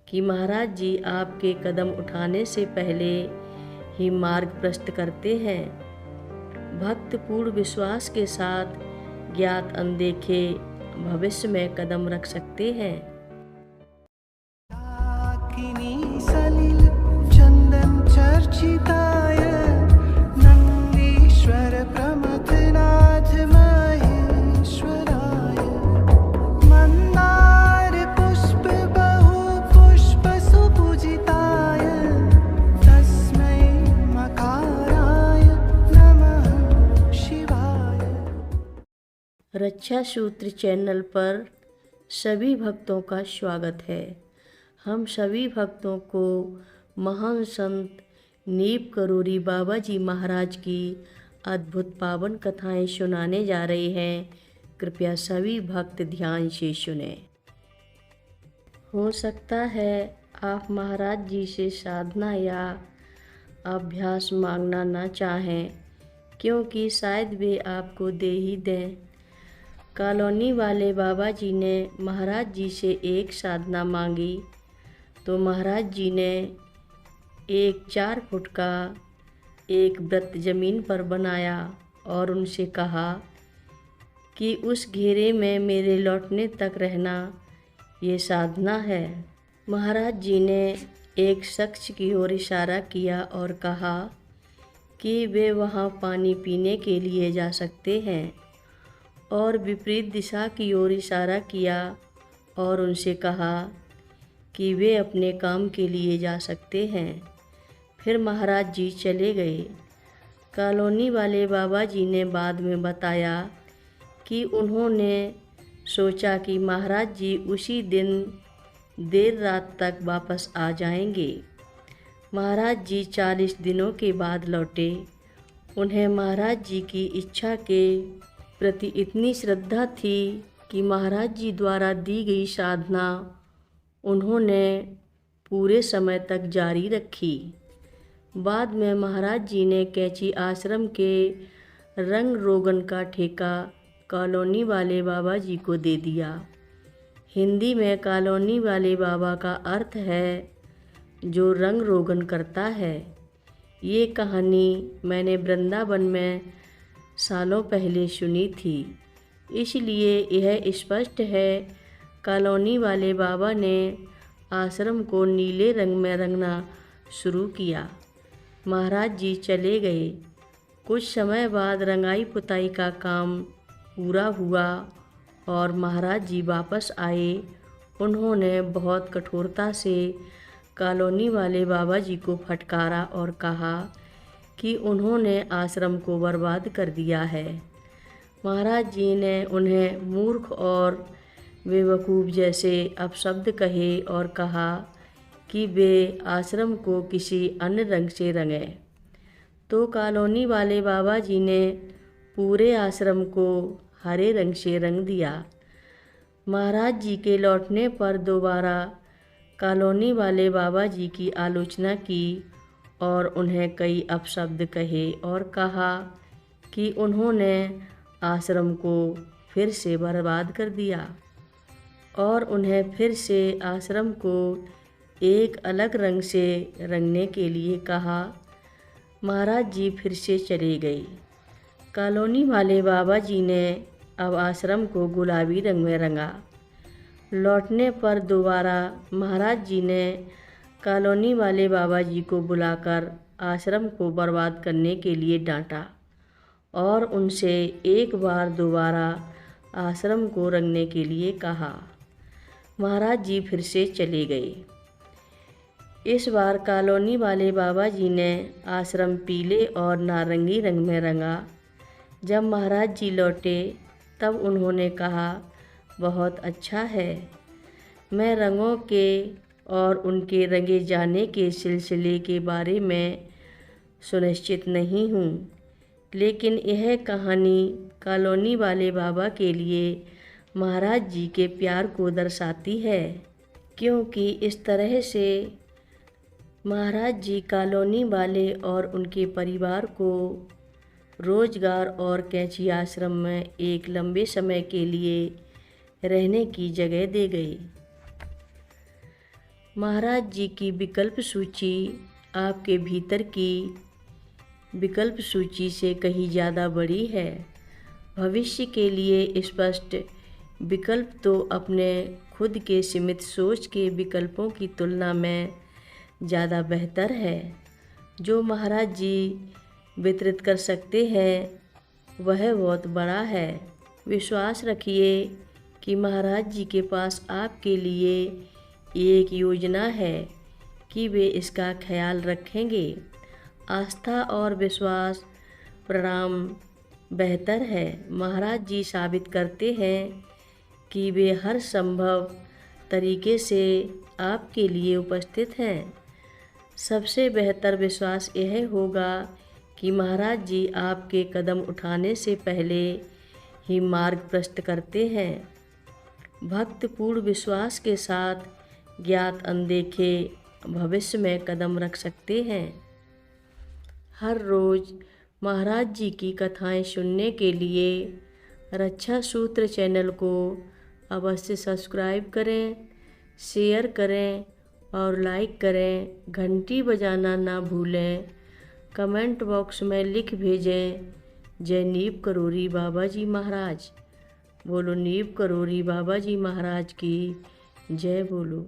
कि महाराज जी आपके कदम उठाने से पहले ही मार्ग प्रशस्त करते हैं। भक्त पूर्ण विश्वास के साथ ज्ञात अनदेखे भविष्य में कदम रख सकते हैं। सलिल चंदन चर्चिताय नंदीश्वर प्रमथनाथ महेश्वराय मंदार पुष्प बहु पुष्प सुपूजिताय तस्मै मकाराय नमः शिवाय। रक्षा सूत्र चैनल पर सभी भक्तों का स्वागत है। हम सभी भक्तों को महान संत नीप करोरी बाबा जी महाराज की अद्भुत पावन कथाएं सुनाने जा रहे हैं। कृपया सभी भक्त ध्यान से सुने। हो सकता है आप महाराज जी से साधना या अभ्यास मांगना ना चाहें, क्योंकि शायद वे आपको दे ही दें। कॉलोनी वाले बाबा जी ने महाराज जी से एक साधना मांगी तो महाराज जी ने एक 4 फुट का एक वृत्त जमीन पर बनाया और उनसे कहा कि उस घेरे में मेरे लौटने तक रहना, ये साधना है। महाराज जी ने एक शख्स की ओर इशारा किया और कहा कि वे वहाँ पानी पीने के लिए जा सकते हैं, और विपरीत दिशा की ओर इशारा किया और उनसे कहा कि वे अपने काम के लिए जा सकते हैं। फिर महाराज जी चले गए। कॉलोनी वाले बाबा जी ने बाद में बताया कि उन्होंने सोचा कि महाराज जी उसी दिन देर रात तक वापस आ जाएंगे। महाराज जी 40 दिनों के बाद लौटे। उन्हें महाराज जी की इच्छा के प्रति इतनी श्रद्धा थी कि महाराज जी द्वारा दी गई साधना उन्होंने पूरे समय तक जारी रखी। बाद में महाराज जी ने कैची आश्रम के रंग रोगन का ठेका कॉलोनी वाले बाबा जी को दे दिया। हिंदी में कॉलोनी वाले बाबा का अर्थ है जो रंग रोगन करता है। ये कहानी मैंने वृंदावन में सालों पहले सुनी थी, इसलिए यह स्पष्ट है कॉलोनी वाले बाबा ने आश्रम को नीले रंग में रंगना शुरू किया। महाराज जी चले गए। कुछ समय बाद रंगाई पुताई का काम पूरा हुआ और महाराज जी वापस आए। उन्होंने बहुत कठोरता से कॉलोनी वाले बाबा जी को फटकारा और कहा कि उन्होंने आश्रम को बर्बाद कर दिया है। महाराज जी ने उन्हें मूर्ख और बेवकूफ़ जैसे अपशब्द कहे और कहा कि वे आश्रम को किसी अन्य रंग से रंगें। तो कॉलोनी वाले बाबा जी ने पूरे आश्रम को हरे रंग से रंग दिया। महाराज जी के लौटने पर दोबारा कॉलोनी वाले बाबा जी की आलोचना की और उन्हें कई अपशब्द कहे और कहा कि उन्होंने आश्रम को फिर से बर्बाद कर दिया और उन्हें फिर से आश्रम को एक अलग रंग से रंगने के लिए कहा। महाराज जी फिर से चले गए। कॉलोनी वाले बाबा जी ने अब आश्रम को गुलाबी रंग में रंगा। लौटने पर दोबारा महाराज जी ने कॉलोनी वाले बाबा जी को बुलाकर आश्रम को बर्बाद करने के लिए डांटा और उनसे एक बार दोबारा आश्रम को रंगने के लिए कहा। महाराज जी फिर से चले गए। इस बार कॉलोनी वाले बाबा जी ने आश्रम पीले और नारंगी रंग में रंगा। जब महाराज जी लौटे तब उन्होंने कहा, बहुत अच्छा है। मैं रंगों के और उनके रंगे जाने के सिलसिले के बारे में सुनिश्चित नहीं हूँ, लेकिन यह कहानी कॉलोनी वाले बाबा के लिए महाराज जी के प्यार को दर्शाती है, क्योंकि इस तरह से महाराज जी कॉलोनी वाले और उनके परिवार को रोजगार और कैची आश्रम में एक लंबे समय के लिए रहने की जगह दे गई। महाराज जी की विकल्प सूची आपके भीतर की विकल्प सूची से कहीं ज़्यादा बड़ी है। भविष्य के लिए स्पष्ट विकल्प तो अपने खुद के सीमित सोच के विकल्पों की तुलना में ज़्यादा बेहतर है। जो महाराज जी वितरित कर सकते हैं वह बहुत बड़ा है। विश्वास रखिए कि महाराज जी के पास आपके लिए एक योजना है कि वे इसका ख्याल रखेंगे। आस्था और विश्वास प्रणाम बेहतर है। महाराज जी साबित करते हैं कि वे हर संभव तरीके से आपके लिए उपस्थित हैं। सबसे बेहतर विश्वास यह होगा कि महाराज जी आपके कदम उठाने से पहले ही मार्ग प्रशस्त करते हैं। भक्तिपूर्ण विश्वास के साथ ज्ञात अनदेखे भविष्य में कदम रख सकते हैं। हर रोज़ महाराज जी की कथाएं सुनने के लिए रक्षा सूत्र चैनल को अवश्य सब्सक्राइब करें, शेयर करें और लाइक करें। घंटी बजाना ना भूलें। कमेंट बॉक्स में लिख भेजें, जय नीव करोरी बाबा जी महाराज। बोलो नीव करोरी बाबा जी महाराज की जय बोलो।